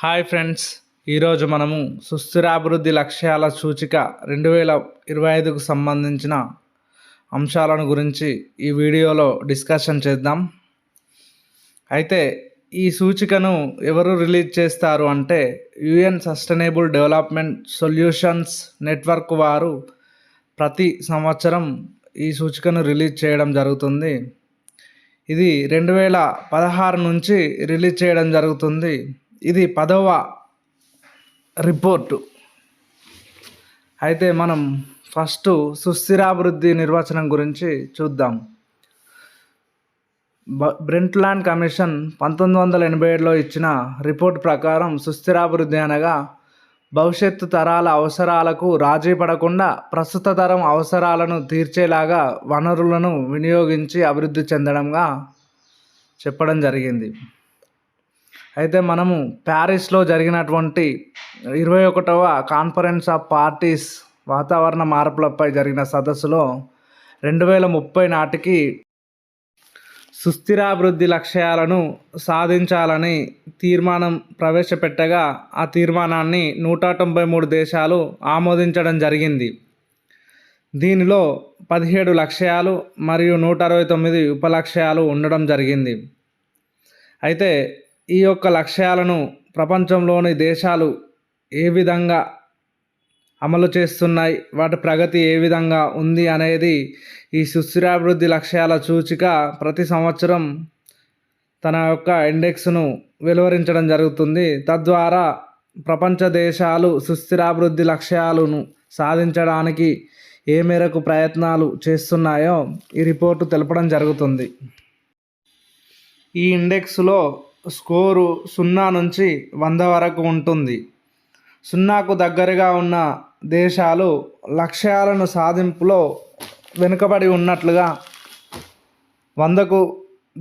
Hi friends, ఈరోజు మనము సుస్థిరాభివృద్ధి లక్ష్యాల సూచిక 2025కు సంబంధించిన అంశాలను గురించి ఈ వీడియోలో డిస్కషన్ చేద్దాం. అయితే ఈ సూచికను ఎవరు రిలీజ్ చేస్తారు అంటే UN sustainable development solutions network వారు ప్రతి సంవత్సరం ఈ సూచికను రిలీజ్ చేయడం జరుగుతుంది. ఇది 2016 నుంచి రిలీజ్ చేయడం జరుగుతుంది. ఇది 10వ రిపోర్టు. అయితే మనం ఫస్ట్ సుస్థిరాభివృద్ధి నిర్వచనం గురించి చూద్దాం. బ్రెంట్లాండ్ కమిషన్ 1987లో ఇచ్చిన రిపోర్ట్ ప్రకారం సుస్థిరాభివృద్ధి అనగా భవిష్యత్తు తరాల అవసరాలకు రాజీ పడకుండా ప్రస్తుత తరం అవసరాలను తీర్చేలాగా వనరులను వినియోగించి అభివృద్ధి చెందడంగా చెప్పడం జరిగింది. అయితే మనము ప్యారిస్లో జరిగినటువంటి 21వ కాన్ఫరెన్స్ ఆఫ్ పార్టీస్ వాతావరణ మార్పులపై జరిగిన సదస్సులో 2030 నాటికి సుస్థిరాభివృద్ధి లక్ష్యాలను సాధించాలని తీర్మానం ప్రవేశపెట్టగా ఆ తీర్మానాన్ని 193 దేశాలు ఆమోదించడం జరిగింది. దీనిలో 17 లక్ష్యాలు మరియు 169 ఉపలక్ష్యాలు ఉండడం జరిగింది. అయితే ఈ యొక్క లక్ష్యాలను ప్రపంచంలోని దేశాలు ఏ విధంగా అమలు చేస్తున్నాయి, వాటి ప్రగతి ఏ విధంగా ఉంది అనేది ఈ సుస్థిరాభివృద్ధి లక్ష్యాల సూచిక ప్రతి సంవత్సరం తన యొక్క ఇండెక్స్ను వెలువరించడం జరుగుతుంది. తద్వారా ప్రపంచ దేశాలు సుస్థిరాభివృద్ధి లక్ష్యాలను సాధించడానికి ఏ మేరకు ప్రయత్నాలు చేస్తున్నాయో ఈ రిపోర్టు తెలపడం జరుగుతుంది. ఈ ఇండెక్స్లో స్కోరు 0 నుంచి 100 వరకు ఉంటుంది. 0కు దగ్గరగా ఉన్న దేశాలు లక్ష్యాలను సాధింపులో వెనుకబడి ఉన్నట్లుగా, 100కు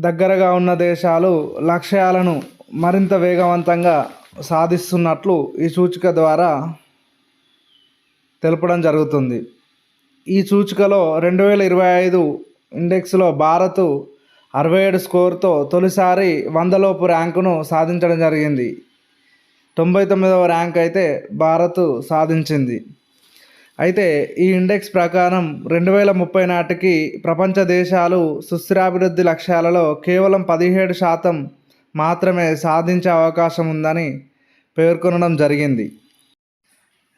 దగ్గరగా ఉన్న దేశాలు లక్ష్యాలను మరింత వేగవంతంగా సాధిస్తున్నట్లు ఈ సూచిక ద్వారా తెలపడం జరుగుతుంది. ఈ సూచికలో 2025 ఇండెక్స్లో భారత్ 67 స్కోర్తో తొలిసారి 100 లోపు ర్యాంకును సాధించడం జరిగింది. 99వ ర్యాంక్ అయితే భారత్ సాధించింది. అయితే ఈ ఇండెక్స్ ప్రకారం 2030 నాటికి ప్రపంచ దేశాలు సుస్థిరాభివృద్ధి లక్ష్యాలలో కేవలం 17% మాత్రమే సాధించే అవకాశం ఉందని పేర్కొనడం జరిగింది.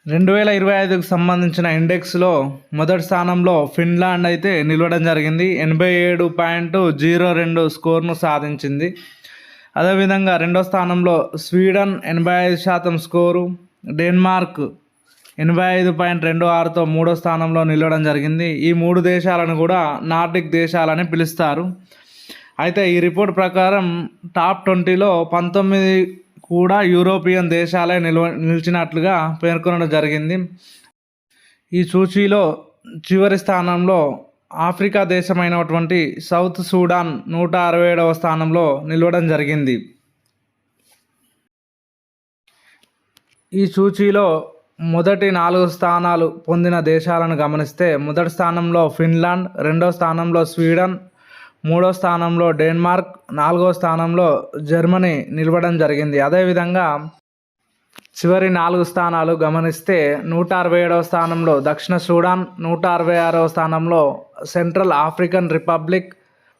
2025కు సంబంధించిన ఇండెక్స్లో మొదటి స్థానంలో ఫిన్లాండ్ అయితే నిలవడం జరిగింది. 87.02 స్కోర్ను సాధించింది. అదేవిధంగా రెండో స్థానంలో స్వీడన్ 85% స్కోరు, డెన్మార్క్ 85.26తో మూడో స్థానంలో నిలవడం జరిగింది. ఈ 3 దేశాలను కూడా నార్డిక్ దేశాలని పిలుస్తారు. అయితే ఈ రిపోర్ట్ ప్రకారం టాప్ 20లో 19 కూడా యూరోపియన్ దేశాలే నిలిచినట్లుగా పేర్కొనడం జరిగింది. ఈ సూచీలో చివరి స్థానంలో ఆఫ్రికా దేశమైనటువంటి సౌత్ సూడాన్ 167వ స్థానంలో నిలవడం జరిగింది. ఈ సూచీలో మొదటి 4 స్థానాలు పొందిన దేశాలను గమనిస్తే మొదటి స్థానంలో ఫిన్లాండ్, రెండో స్థానంలో స్వీడన్, మూడో స్థానంలో డెన్మార్క్, 4వ స్థానంలో జర్మనీ నిలవడం జరిగింది. అదేవిధంగా చివరి 4 స్థానాలు గమనిస్తే 167వ స్థానంలో దక్షిణ సూడాన్, 166వ స్థానంలో సెంట్రల్ ఆఫ్రికన్ రిపబ్లిక్,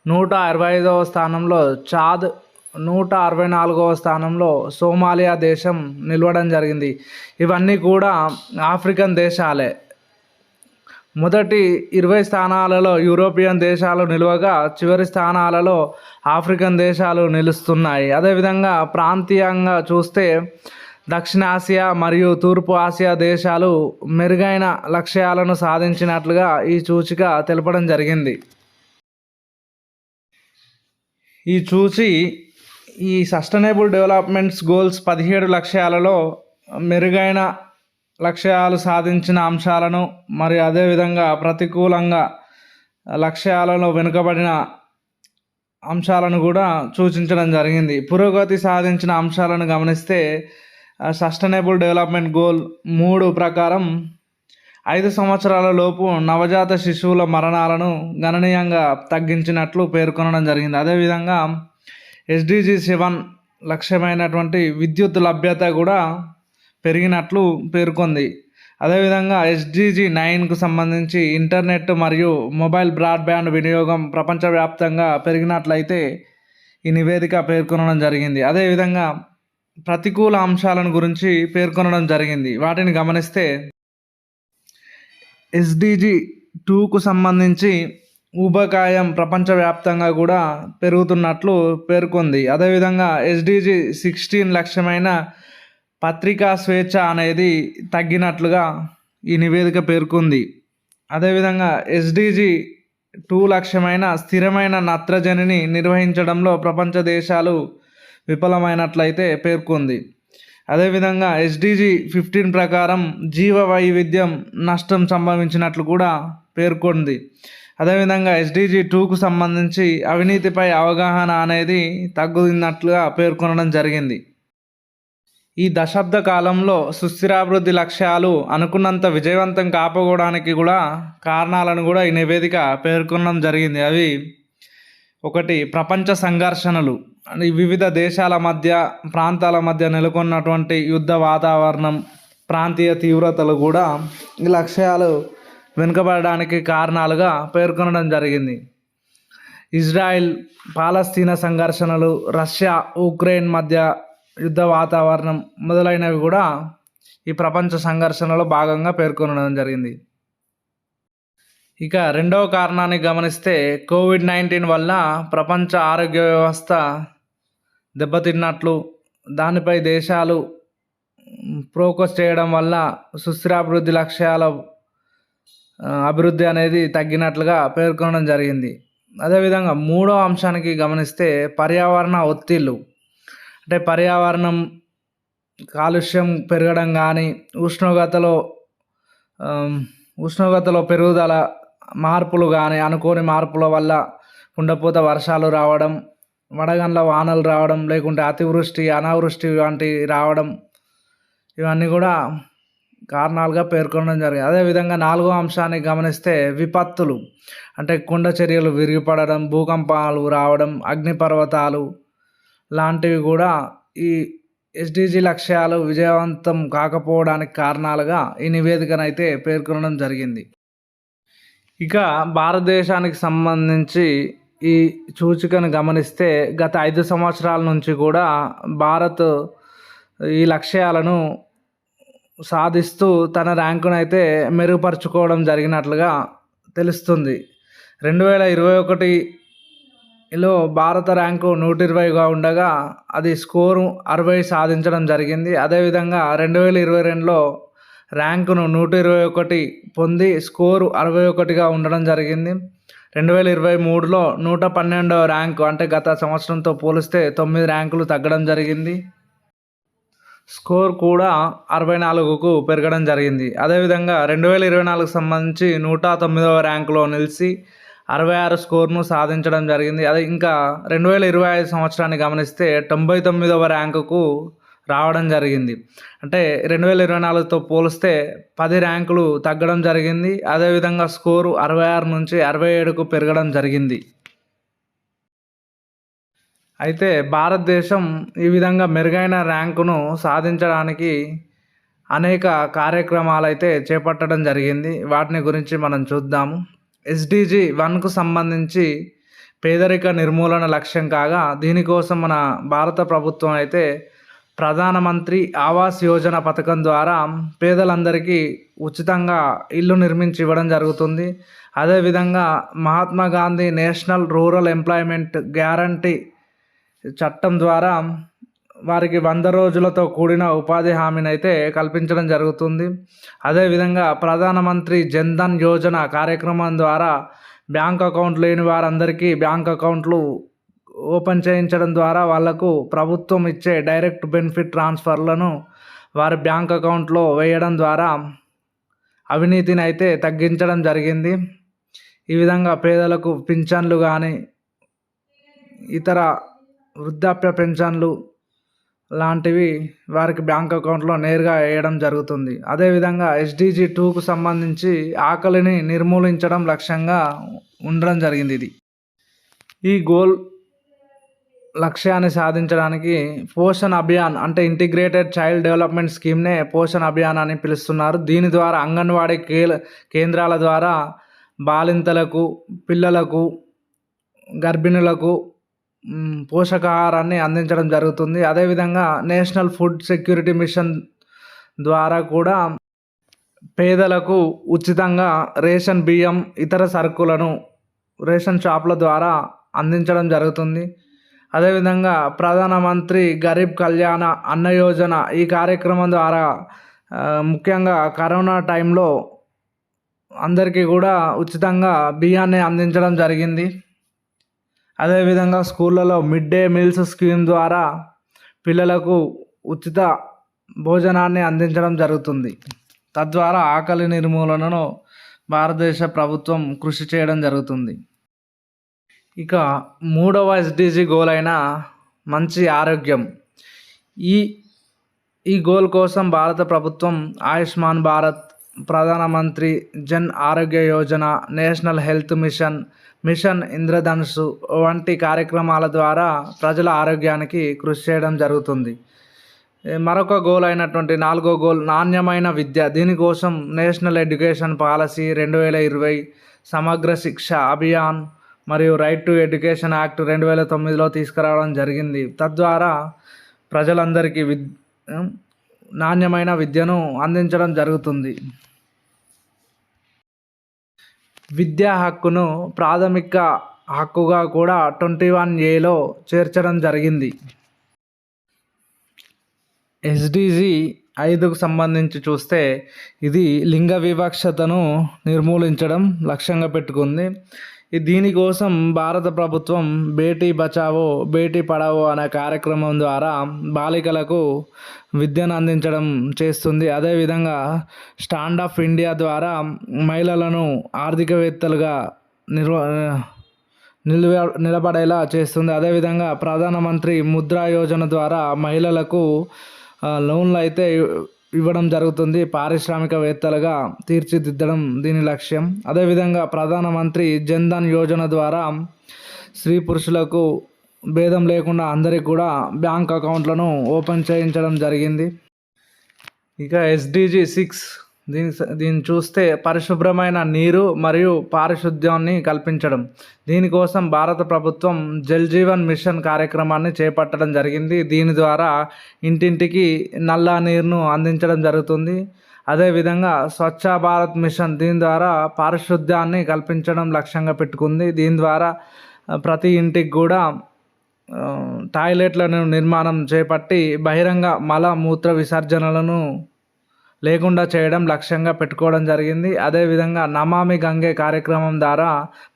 165వ స్థానంలో చాద్, 164వ స్థానంలో సోమాలియా దేశం నిలవడం జరిగింది. ఇవన్నీ కూడా ఆఫ్రికన్ దేశాలే. మొదటి 20 స్థానాలలో యూరోపియన్ దేశాలు నిలవగా చివరి స్థానాలలో ఆఫ్రికన్ దేశాలు నిలుస్తున్నాయి. అదేవిధంగా ప్రాంతీయంగా చూస్తే దక్షిణాసియా మరియు తూర్పు ఆసియా దేశాలు మెరుగైన లక్ష్యాలను సాధించినట్లుగా ఈ సూచిక తెలపడం జరిగింది. ఈ సస్టైనబుల్ డెవలప్మెంట్స్ గోల్స్ 17 లక్ష్యాలలో మెరుగైన లక్ష్యాలు సాధించిన అంశాలను మరియు అదేవిధంగా ప్రతికూలంగా లక్ష్యాలలో వెనుకబడిన అంశాలను కూడా సూచించడం జరిగింది. పురోగతి సాధించిన అంశాలను గమనిస్తే సస్టైనబుల్ డెవలప్మెంట్ గోల్ 3 ప్రకారం 5 సంవత్సరాల లోపు నవజాత శిశువుల మరణాలను గణనీయంగా తగ్గించినట్లు పేర్కొనడం జరిగింది. అదేవిధంగా SDG 7 లక్ష్యమైనటువంటి విద్యుత్ లభ్యత కూడా పెరిగినట్లు పేర్కొంది. అదేవిధంగా ఎస్డిజి 9కు సంబంధించి ఇంటర్నెట్ మరియు మొబైల్ బ్రాడ్బ్యాండ్ వినియోగం ప్రపంచవ్యాప్తంగా పెరిగినట్లయితే ఈ నివేదిక పేర్కొనడం జరిగింది. అదేవిధంగా ప్రతికూల అంశాలను గురించి పేర్కొనడం జరిగింది. వాటిని గమనిస్తే ఎస్డిజి 2కు సంబంధించి ఊబకాయం ప్రపంచవ్యాప్తంగా కూడా పెరుగుతున్నట్లు పేర్కొంది. అదేవిధంగా ఎస్డిజి 16 లక్ష్యమైన పత్రికా స్వేచ్ఛ అనేది తగ్గినట్లుగా ఈ నివేదిక పేర్కొంది. అదేవిధంగా ఎస్డిజి 2 లక్ష్యమైన స్థిరమైన నత్రజనిని నిర్వహించడంలో ప్రపంచ దేశాలు విఫలమైనట్లయితే పేర్కొంది. అదేవిధంగా ఎస్డిజి 15 ప్రకారం జీవ వైవిధ్యం నష్టం సంభవించినట్లు కూడా పేర్కొంది. అదేవిధంగా ఎస్డిజి 2కు సంబంధించి అవినీతిపై అవగాహన అనేది తగ్గుతున్నట్లుగా పేర్కొనడం జరిగింది. ఈ దశాబ్ద కాలంలో సుస్థిరాభివృద్ధి లక్ష్యాలు అనుకున్నంత విజయవంతం కాకపోవడానికి కూడా కారణాలను కూడా ఈ నివేదిక పేర్కొనడం జరిగింది. అవి ఒకటి, ప్రపంచ సంఘర్షణలు. వివిధ దేశాల మధ్య ప్రాంతాల మధ్య నెలకొన్నటువంటి యుద్ధ వాతావరణం, ప్రాంతీయ తీవ్రతలు కూడా ఈ లక్ష్యాలు వెనుకబడడానికి కారణాలుగా పేర్కొనడం జరిగింది. ఇజ్రాయెల్ పాలస్తీనా సంఘర్షణలు, రష్యా ఉక్రెయిన్ మధ్య యుద్ధ వాతావరణం మొదలైనవి కూడా ఈ ప్రపంచ సంఘర్షణలో భాగంగా పేర్కొనడం జరిగింది. ఇక రెండవ కారణాన్ని గమనిస్తే కోవిడ్-19 వల్ల ప్రపంచ ఆరోగ్య వ్యవస్థ దెబ్బతిన్నట్లు, దానిపై దేశాలు ఫోకస్ చేయడం వల్ల సుస్థిరాభివృద్ధి లక్ష్యాల అభివృద్ధి అనేది తగ్గినట్లుగా పేర్కొనడం జరిగింది. అదేవిధంగా మూడో అంశానికి గమనిస్తే పర్యావరణ ఒత్తిళ్ళు, అంటే పర్యావరణం కాలుష్యం పెరగడం కానీ, ఉష్ణోగ్రతలో పెరుగుదల మార్పులు కానీ, అనుకోని మార్పుల వల్ల కుండపోత వర్షాలు రావడం, వడగండ్ల వానలు రావడం, లేకుంటే అతివృష్టి అనావృష్టి వంటివి రావడం, ఇవన్నీ కూడా కారణాలుగా పేర్కొనడం జరిగింది. అదేవిధంగా నాలుగో అంశాన్ని గమనిస్తే విపత్తులు, అంటే కొండ చర్యలు విరిగిపడడం, భూకంపాలు రావడం, అగ్నిపర్వతాలు లాంటివి కూడా ఈ ఎస్డిజి లక్ష్యాలు విజయవంతం కాకపోవడానికి కారణాలుగా ఈ నివేదికనైతే పేర్కొనడం జరిగింది. ఇక భారతదేశానికి సంబంధించి ఈ సూచికను గమనిస్తే గత 5 సంవత్సరాల నుంచి కూడా భారత్ ఈ లక్ష్యాలను సాధిస్తూ తన ర్యాంకును అయితే మెరుగుపరుచుకోవడం జరిగినట్లుగా తెలుస్తుంది. 2021లో భారత ర్యాంకు 120గా ఉండగా అది స్కోరు 60 సాధించడం జరిగింది. అదేవిధంగా 2022లో ర్యాంకును 121 పొంది స్కోరు 61గా ఉండడం జరిగింది. 2023లో 112వ ర్యాంకు, అంటే గత సంవత్సరంతో పోలిస్తే 9 ర్యాంకులు తగ్గడం జరిగింది. స్కోర్ కూడా 64కు పెరగడం జరిగింది. అదేవిధంగా 2024కు సంబంధించి 109వ ర్యాంకులో నిలిచి 66 స్కోర్ను సాధించడం జరిగింది. అదే ఇంకా 2025 సంవత్సరాన్ని గమనిస్తే 99వ ర్యాంకుకు రావడం జరిగింది. అంటే 2024తో పోలిస్తే 10 ర్యాంకులు తగ్గడం జరిగింది. అదేవిధంగా స్కోరు 66 నుంచి 67కు పెరగడం జరిగింది. అయితే భారతదేశం ఈ విధంగా మెరుగైన ర్యాంకును సాధించడానికి అనేక కార్యక్రమాలు అయితే చేపట్టడం జరిగింది. వాటిని గురించి మనం చూద్దాము. ఎస్డిజి 1కు సంబంధించి పేదరిక నిర్మూలన లక్ష్యం కాగా, దీనికోసం మన భారత ప్రభుత్వం అయితే ప్రధానమంత్రి ఆవాస్ యోజన పథకం ద్వారా పేదలందరికీ ఉచితంగా ఇల్లు నిర్మించి ఇవ్వడం జరుగుతుంది. అదేవిధంగా Mahatma Gandhi national rural employment guarantee చట్టం ద్వారా వారికి 100 రోజులతో కూడిన ఉపాధి హామీని అయితే కల్పించడం జరుగుతుంది. అదేవిధంగా ప్రధానమంత్రి జన్ధన్ యోజన కార్యక్రమం ద్వారా బ్యాంక్ అకౌంట్ లేని వారందరికీ బ్యాంక్ అకౌంట్లు ఓపెన్ చేయించడం ద్వారా వాళ్లకు ప్రభుత్వం ఇచ్చే డైరెక్ట్ బెనిఫిట్ ట్రాన్స్ఫర్లను వారి బ్యాంక్ అకౌంట్లో వేయడం ద్వారా అవినీతిని అయితే తగ్గించడం జరిగింది. ఈ విధంగా పేదలకు పింఛన్లు కానీ, ఇతర వృద్ధాప్య పెన్షన్లు లాంటివి వారికి బ్యాంక్ అకౌంట్లో నేరుగా వేయడం జరుగుతుంది. అదేవిధంగా ఎస్డిజి 2కు సంబంధించి ఆకలిని నిర్మూలించడం లక్ష్యంగా ఉండడం జరిగింది. ఈ గోల్ లక్ష్యాన్ని సాధించడానికి పోషణ్ అభియాన్ అంటే ఇంటిగ్రేటెడ్ చైల్డ్ డెవలప్మెంట్ స్కీమ్నే పోషణ్ అభియాన్ అని పిలుస్తున్నారు. దీని ద్వారా అంగన్వాడీ కేంద్రాల ద్వారా బాలింతలకు, పిల్లలకు, గర్భిణులకు పోషకాహారాన్ని అందించడం జరుగుతుంది. అదేవిధంగా నేషనల్ ఫుడ్ సెక్యూరిటీ మిషన్ ద్వారా కూడా పేదలకు ఉచితంగా రేషన్ బియ్యం, ఇతర సరుకులను రేషన్ షాపుల ద్వారా అందించడం జరుగుతుంది. అదేవిధంగా ప్రధానమంత్రి గరీబ్ కళ్యాణ అన్న యోజన ఈ కార్యక్రమం ద్వారా ముఖ్యంగా కరోనా టైంలో అందరికీ కూడా ఉచితంగా బియ్యాన్ని అందించడం జరిగింది. అదేవిధంగా స్కూళ్ళలో మిడ్ డే మీల్స్ స్కీమ్ ద్వారా పిల్లలకు ఉచిత భోజనాన్ని అందించడం జరుగుతుంది. తద్వారా ఆకలి నిర్మూలనను భారతదేశ ప్రభుత్వం కృషి చేయడం జరుగుతుంది. ఇక 3వ ఎస్డిజి గోల్ అయిన మంచి ఆరోగ్యం. ఈ గోల్ కోసం భారత ప్రభుత్వం ఆయుష్మాన్ భారత్, ప్రధానమంత్రి జన్ ఆరోగ్య Yojana, national health machine Indradhanush వంటి కార్యక్రమాల ద్వారా ప్రజల ఆరోగ్యానికి కృషి చేయడం జరుగుతుంది. మరొక గోల్ అయినటువంటి 4వ గోల్ నాణ్యమైన విద్య. దీనికోసం నేషనల్ ఎడ్యుకేషన్ పాలసీ 2020, సమగ్ర శిక్ష అభియాన్ మరియు రైట్ టు ఎడ్యుకేషన్ యాక్ట్ 2009లో తీసుకురావడం జరిగింది. తద్వారా ప్రజలందరికీ నాణ్యమైన విద్యను అందించడం జరుగుతుంది. విద్యా హక్కును ప్రాథమిక హక్కుగా కూడా 21Aలో చేర్చడం జరిగింది. ఎస్డిజి 5కు సంబంధించి చూస్తే ఇది లింగ వివక్షతను నిర్మూలించడం లక్ష్యంగా పెట్టుకుంది. దీనికోసం భారత ప్రభుత్వం బేటీ బచావో బేటీ పడావో అనే కార్యక్రమం ద్వారా బాలికలకు విద్యను అందించడం చేస్తుంది. అదేవిధంగా స్టాండ్ అప్ ఇండియా ద్వారా మహిళలను ఆర్థికవేత్తలుగా నిలబడేలా చేస్తుంది. అదేవిధంగా ప్రధానమంత్రి ముద్రా యోజన ద్వారా మహిళలకు లోన్లు అయితే ఇవ్వడం జరుగుతుంది. పారిశ్రామికవేత్తలుగా తీర్చిదిద్దడం దీని లక్ష్యం. అదేవిధంగా ప్రధానమంత్రి జన్ధన్ యోజన ద్వారా స్త్రీ పురుషులకు భేదం లేకుండా అందరికీ కూడా బ్యాంక్ అకౌంట్లను ఓపెన్ చేయించడం జరిగింది. ఇక ఎస్డిజి 6 దీన్ని చూస్తే పరిశుభ్రమైన నీరు మరియు పారిశుద్ధ్యాన్ని కల్పించడం. దీనికోసం భారత ప్రభుత్వం జల్ జీవన్ మిషన్ కార్యక్రమాన్ని చేపట్టడం జరిగింది. దీని ద్వారా ఇంటింటికి నల్లా నీరును అందించడం జరుగుతుంది. అదేవిధంగా స్వచ్ఛ భారత్ మిషన్ దీని ద్వారా పారిశుద్ధ్యాన్ని కల్పించడం లక్ష్యంగా పెట్టుకుంది. దీని ద్వారా ప్రతి ఇంటికి కూడా టాయిలెట్లను నిర్మాణం చేపట్టి బహిరంగ మల మూత్ర విసర్జనలను లేకుండా చేయడం లక్ష్యంగా పెట్టుకోవడం జరిగింది. అదేవిధంగా నమామి గంగే కార్యక్రమం ద్వారా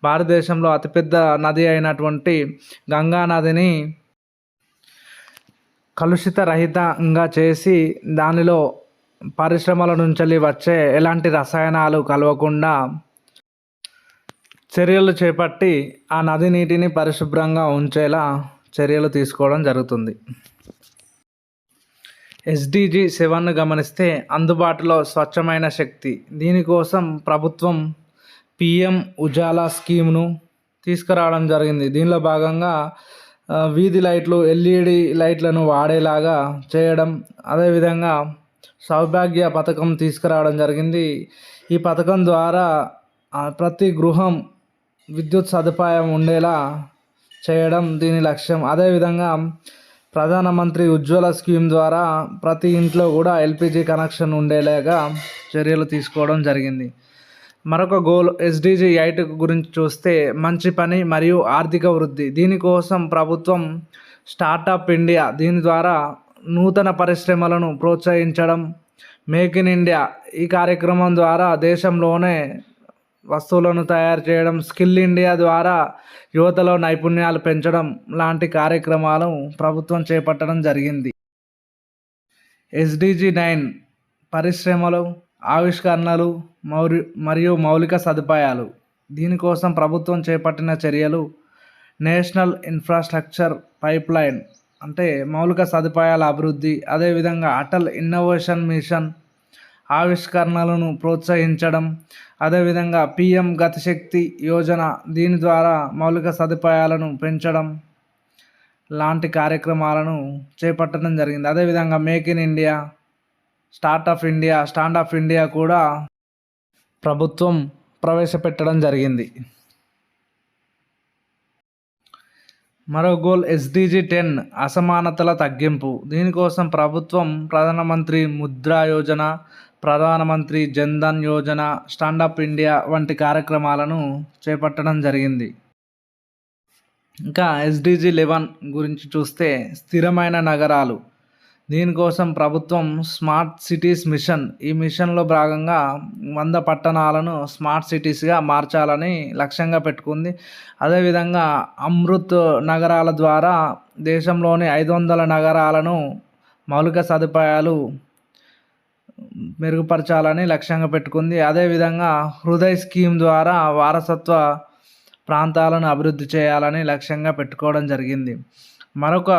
భారతదేశంలో అతిపెద్ద నది అయినటువంటి గంగా నదిని కలుషిత రహితంగా చేసి దానిలో పరిశ్రమల నుంచి వచ్చే ఎలాంటి రసాయనాలు కలవకుండా చర్యలు చేపట్టి ఆ నది నీటిని పరిశుభ్రంగా ఉంచేలా చర్యలు తీసుకోవడం జరుగుతుంది. ఎస్డిజి 7ను గమనిస్తే అందుబాటులో స్వచ్ఛమైన శక్తి. దీనికోసం ప్రభుత్వం పిఎం ఉజాలా స్కీమ్ను తీసుకురావడం జరిగింది. దీనిలో భాగంగా వీధి లైట్లు, ఎల్ఈడి లైట్లను వాడేలాగా చేయడం, అదేవిధంగా సౌభాగ్య పథకం తీసుకురావడం జరిగింది. ఈ పథకం ద్వారా ప్రతి గృహం విద్యుత్ సదుపాయం ఉండేలా చేయడం దీని లక్ష్యం. అదేవిధంగా ప్రధానమంత్రి ఉజ్వల స్కీమ్ ద్వారా ప్రతి ఇంట్లో కూడా ఎల్పిజి కనెక్షన్ ఉండేలాగా చర్యలు తీసుకోవడం జరిగింది. మరొక గోల్ ఎస్డిజి 8 గురించి చూస్తే మంచి పని మరియు ఆర్థిక వృద్ధి. దీనికోసం ప్రభుత్వం స్టార్టప్ ఇండియా దీని ద్వారా నూతన పరిశ్రమలను ప్రోత్సహించడం, మేక్ ఇన్ ఇండియా ఈ కార్యక్రమం ద్వారా దేశంలోనే వస్తువులను తయారు చేయడం, స్కిల్ ఇండియా ద్వారా యువతలో నైపుణ్యాలు పెంచడం లాంటి కార్యక్రమాలు ప్రభుత్వం చేపట్టడం జరిగింది. ఎస్డిజి 9 పరిశ్రమలు, ఆవిష్కరణలు మరియు మౌలిక సదుపాయాలు. దీనికోసం ప్రభుత్వం చేపట్టిన చర్యలు నేషనల్ ఇన్ఫ్రాస్ట్రక్చర్ పైప్లైన్ అంటే మౌలిక సదుపాయాల అభివృద్ధి, అదేవిధంగా అటల్ ఇన్నోవేషన్ మిషన్ ఆవిష్కరణలను ప్రోత్సహించడం, అదేవిధంగా పిఎం గతిశక్తి యోజన దీని ద్వారా మౌలిక సదుపాయాలను పెంచడం, లాంటి కార్యక్రమాలను చేపట్టడం జరిగింది. అదేవిధంగా make in India, stand of India కూడా ప్రభుత్వం ప్రవేశపెట్టడం జరిగింది. మరో గోల్ SDG 10 అసమానతల తగ్గింపు. దీనికోసం ప్రభుత్వం ప్రధానమంత్రి ముద్రా యోజన, ప్రధానమంత్రి జన్ధన్ యోజన, స్టాండప్ ఇండియా వంటి కార్యక్రమాలను చేపట్టడం జరిగింది. ఇంకా SDG 11 గురించి చూస్తే స్థిరమైన నగరాలు. దీనికోసం ప్రభుత్వం స్మార్ట్ సిటీస్ మిషన్, ఈ మిషన్లో భాగంగా 100 పట్టణాలను స్మార్ట్ సిటీస్గా మార్చాలని లక్ష్యంగా పెట్టుకుంది. అదేవిధంగా అమృత్ నగరాల ద్వారా దేశంలోని 500 నగరాలను మౌలిక సదుపాయాలు మెరుగుపరచాలని లక్ష్యంగా పెట్టుకుంది. అదేవిధంగా హృదయ్ స్కీమ్ ద్వారా వారసత్వ ప్రాంతాలను అభివృద్ధి చేయాలని లక్ష్యంగా పెట్టుకోవడం జరిగింది. మరొక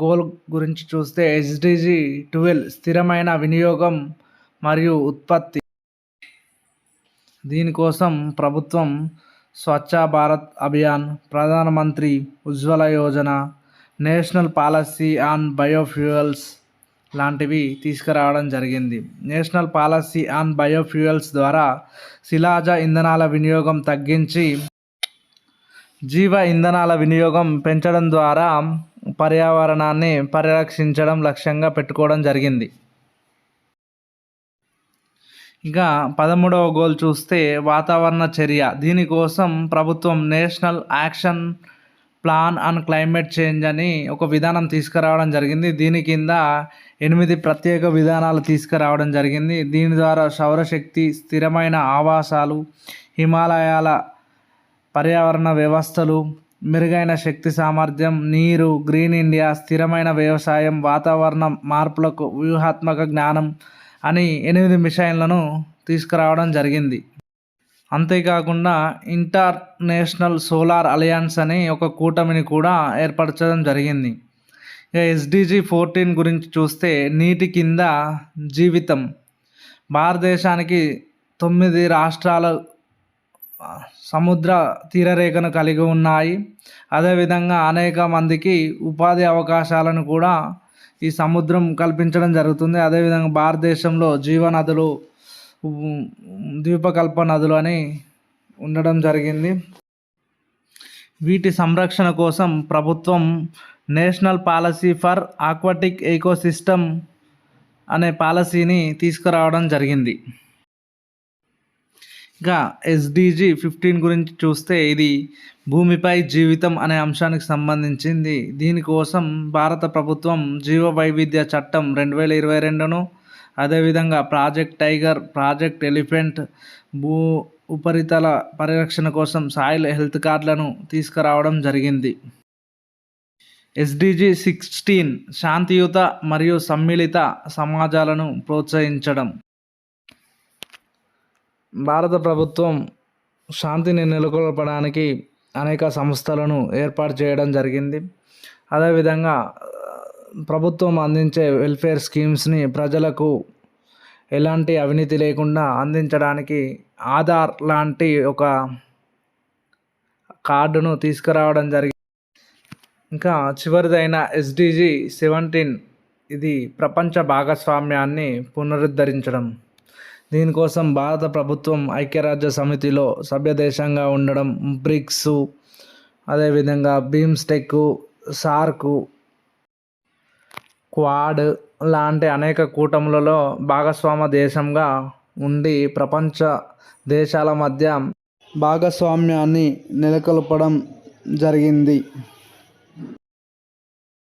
గోల్ గురించి చూస్తే SDG 12 స్థిరమైన వినియోగం మరియు ఉత్పత్తి. దీనికోసం ప్రభుత్వం స్వచ్ఛ Bharat Abhiyan, Pradhan Mantri Ujjwala Yojana, national policy on biofuels లాంటివి తీసుకురావడం జరిగింది. నేషనల్ పాలసీ ఆన్ బయోఫ్యూయల్స్ ద్వారా శిలాజ ఇంధనాల వినియోగం తగ్గించి జీవ ఇంధనాల వినియోగం పెంచడం ద్వారా పర్యావరణాన్ని పరిరక్షించడం లక్ష్యంగా పెట్టుకోవడం జరిగింది. ఇంకా 13వ గోల్ చూస్తే వాతావరణ చర్య. దీనికోసం ప్రభుత్వం national action plan on climate change అని ఒక విధానం తీసుకురావడం జరిగింది. దీని కింద 8 ప్రత్యేక విధానాలు తీసుకురావడం జరిగింది. దీని ద్వారా సౌరశక్తి, స్థిరమైన ఆవాసాలు, హిమాలయాల పర్యావరణ వ్యవస్థలు, మెరుగైన శక్తి సామర్థ్యం, నీరు, గ్రీన్ ఇండియా, స్థిరమైన వ్యవసాయం, వాతావరణ మార్పులకు వ్యూహాత్మక జ్ఞానం అని 8 మిషన్లను తీసుకురావడం జరిగింది. అంతేకాకుండా ఇంటర్నేషనల్ సోలార్ అలయన్స్ అని ఒక కూటమిని కూడా ఏర్పరచడం జరిగింది. ఇక SDG 14 గురించి చూస్తే నీటి కింద జీవితం. భారతదేశానికి 9 రాష్ట్రాలు సముద్ర తీరరేఖను కలిగి ఉన్నాయి. అదేవిధంగా అనేక మందికి ఉపాధి అవకాశాలను కూడా ఈ సముద్రం కల్పించడం జరుగుతుంది. అదేవిధంగా భారతదేశంలో జీవనదులు, ద్వీపకల్ప నదులు అని ఉండడం జరిగింది. వీటి సంరక్షణ కోసం ప్రభుత్వం national policy for aquatic ecosystem అనే పాలసీని తీసుకురావడం జరిగింది. ఇంకా SDG 15 గురించి చూస్తే ఇది భూమిపై జీవితం అనే అంశానికి సంబంధించింది. దీనికోసం భారత ప్రభుత్వం జీవ వైవిధ్య చట్టం 2022ను, అదేవిధంగా ప్రాజెక్ట్ టైగర్, ప్రాజెక్ట్ ఎలిఫెంట్, భూ ఉపరితల పరిరక్షణ కోసం సాయిల్ హెల్త్ కార్డులను తీసుకురావడం జరిగింది. SDG 16 శాంతియుత మరియు సమ్మిళిత సమాజాలను ప్రోత్సహించడం. భారత ప్రభుత్వం శాంతిని నెలకొల్పడానికి అనేక సంస్థలను ఏర్పాటు చేయడం జరిగింది. అదేవిధంగా ప్రభుత్వం అందించే వెల్ఫేర్ స్కీమ్స్ని ప్రజలకు ఎలాంటి అవినీతి లేకుండా అందించడానికి ఆధార్ లాంటి ఒక కార్డును తీసుకురావడం జరిగింది. ఇంకా చివరిదైన SDG 17 ఇది ప్రపంచ భాగస్వామ్యాన్ని పునరుద్ధరించడం. దీనికోసం భారత ప్రభుత్వం ఐక్యరాజ్య సమితిలో సభ్యదేశంగా ఉండడం, బ్రిక్స్, అదేవిధంగా బిమ్స్టెక్, సార్క్, క్వాడ్ లాంటి అనేక కూటములలో భాగస్వామ్య దేశంగా ఉండి ప్రపంచ దేశాల మధ్య భాగస్వామ్యాన్ని నెలకొల్పడం జరిగింది.